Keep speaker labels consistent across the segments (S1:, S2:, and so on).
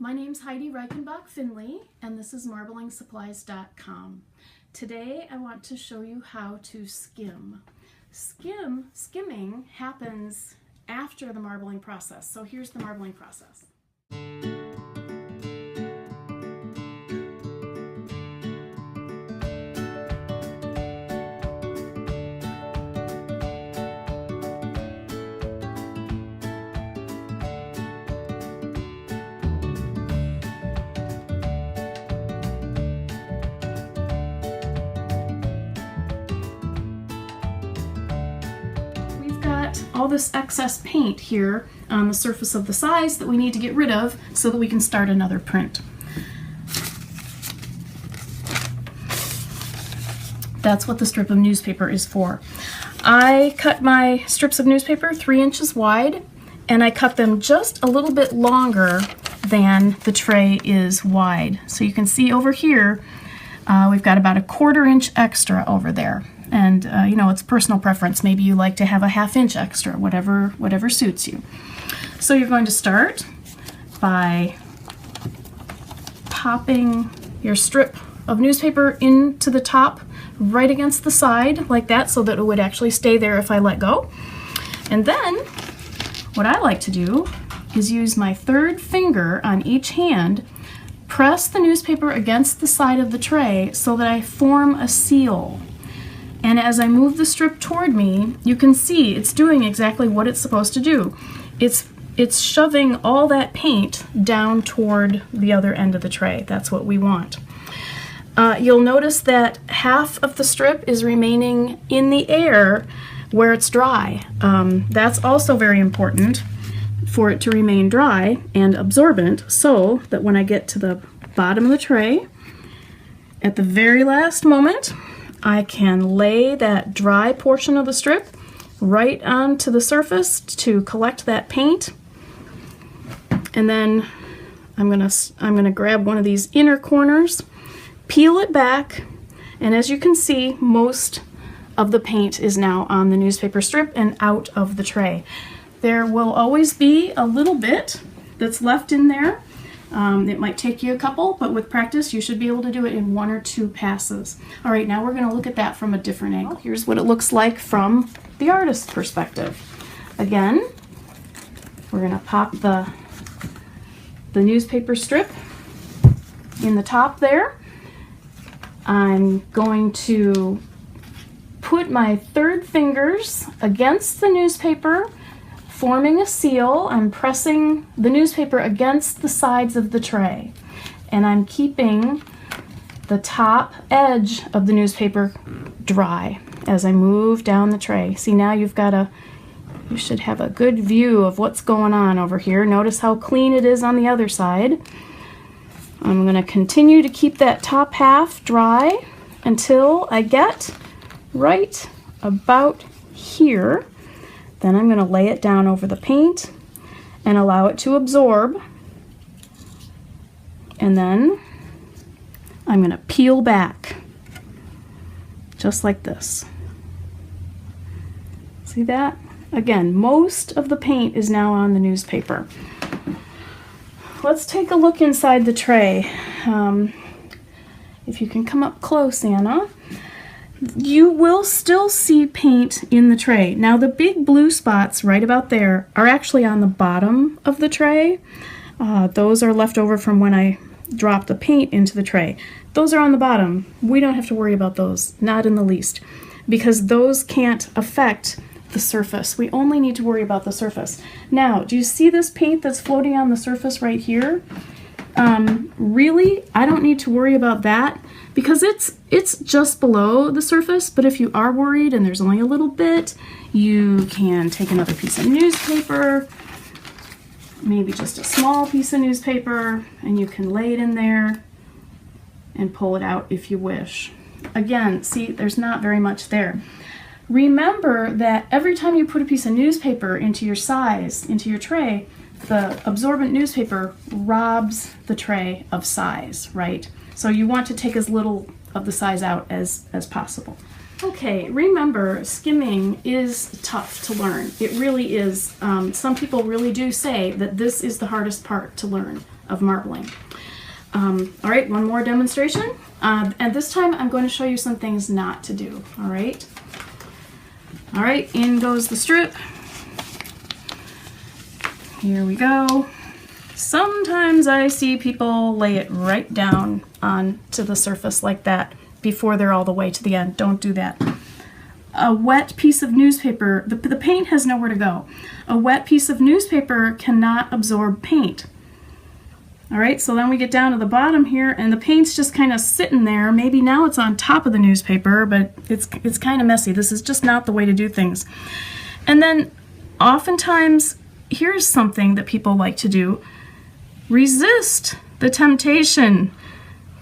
S1: My name's Heidi Reichenbach Finley, and this is MarblingSupplies.com. Today I want to show you how to skim. Skimming happens after the marbling process. So here's the marbling process. All this excess paint here on the surface of the size that we need to get rid of so that we can start another print. That's what the strip of newspaper is for. I cut my strips of newspaper 3 inches wide, and I cut them just a little bit longer than the tray is wide. So you can see over here we've got about a 1/4 inch extra over there. And you know, it's personal preference. Maybe you like to have a 1/2 inch extra, whatever suits you. So you're going to start by popping your strip of newspaper into the top right against the side like that so that it would actually stay there if I let go. And then what I like to do is use my 3rd finger on each hand, press the newspaper against the side of the tray so that I form a seal. And as I move the strip toward me, you can see it's doing exactly what it's supposed to do. It's shoving all that paint down toward the other end of the tray. That's what we want. You'll notice that half of the strip is remaining in the air where it's dry. That's also very important for it to remain dry and absorbent so that when I get to the bottom of the tray, at the very last moment, I can lay that dry portion of the strip right onto the surface to collect that paint. And then I'm gonna grab one of these inner corners, peel it back, and as you can see, most of the paint is now on the newspaper strip and out of the tray. There will always be a little bit that's left in there. It might take you a couple, but with practice you should be able to do it in 1 or 2 passes. All right, now we're going to look at that from a different angle. Here's what it looks like from the artist's perspective. Again, we're going to pop the newspaper strip in the top there. I'm going to put my 3rd fingers against the newspaper, forming a seal. I'm pressing the newspaper against the sides of the tray, and I'm keeping the top edge of the newspaper dry as I move down the tray. See, now you should have a good view of what's going on over here. Notice how clean it is on the other side. I'm going to continue to keep that top half dry until I get right about here. Then I'm going to lay it down over the paint and allow it to absorb. And then I'm going to peel back, just like this. See that? Again, most of the paint is now on the newspaper. Let's take a look inside the tray. If you can come up close, Anna. You will still see paint in the tray. Now the big blue spots right about there are actually on the bottom of the tray. Those are left over from when I dropped the paint into the tray. Those are on the bottom. We don't have to worry about those, not in the least, because those can't affect the surface. We only need to worry about the surface. Now, do you see this paint that's floating on the surface right here? Really, I don't need to worry about that because it's just below the surface, but if you are worried and there's only a little bit, you can take another piece of newspaper, maybe just a small piece of newspaper, and you can lay it in there and pull it out if you wish. Again, see, there's not very much there. Remember that every time you put a piece of newspaper into your tray, the absorbent newspaper robs the tray of size, right? So you want to take as little of the size out as possible. Okay, remember, skimming is tough to learn. It really is. Some people really do say that this is the hardest part to learn. of marbling. All right, one more demonstration. And this time I'm going to show you some things not to do. All right, in goes the strip. Here we go. Sometimes I see people lay it right down onto the surface like that before they're all the way to the end. Don't do that. A wet piece of newspaper, the paint has nowhere to go. A wet piece of newspaper cannot absorb paint. All right, so then we get down to the bottom here and the paint's just kind of sitting there. Maybe now it's on top of the newspaper, but it's kind of messy. This is just not the way to do things. And then oftentimes, here's something that people like to do. Resist the temptation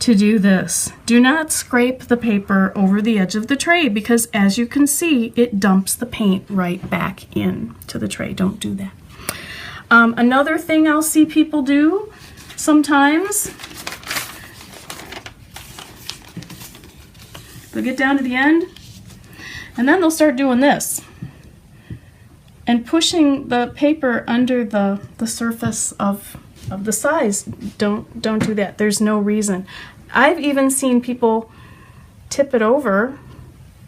S1: to do this. Do not scrape the paper over the edge of the tray because as you can see, it dumps the paint right back into the tray. Don't do that. Another thing I'll see people do sometimes, they'll get down to the end and then they'll start doing this and pushing the paper under the surface of the size. Don't do that. There's no reason. I've even seen people tip it over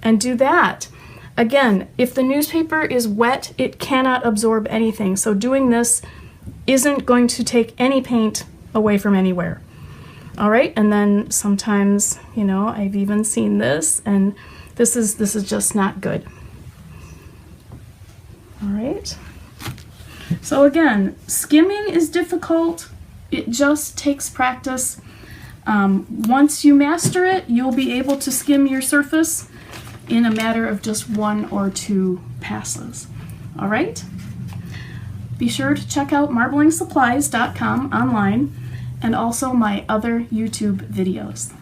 S1: and do that. Again, if the newspaper is wet, it cannot absorb anything. So doing this isn't going to take any paint away from anywhere. All right, and then sometimes, you know, I've even seen this, and this is just not good. All right. So again, skimming is difficult. It just takes practice. Once you master it, you'll be able to skim your surface in a matter of just 1 or 2 passes. All right? Be sure to check out marblingsupplies.com online and also my other YouTube videos.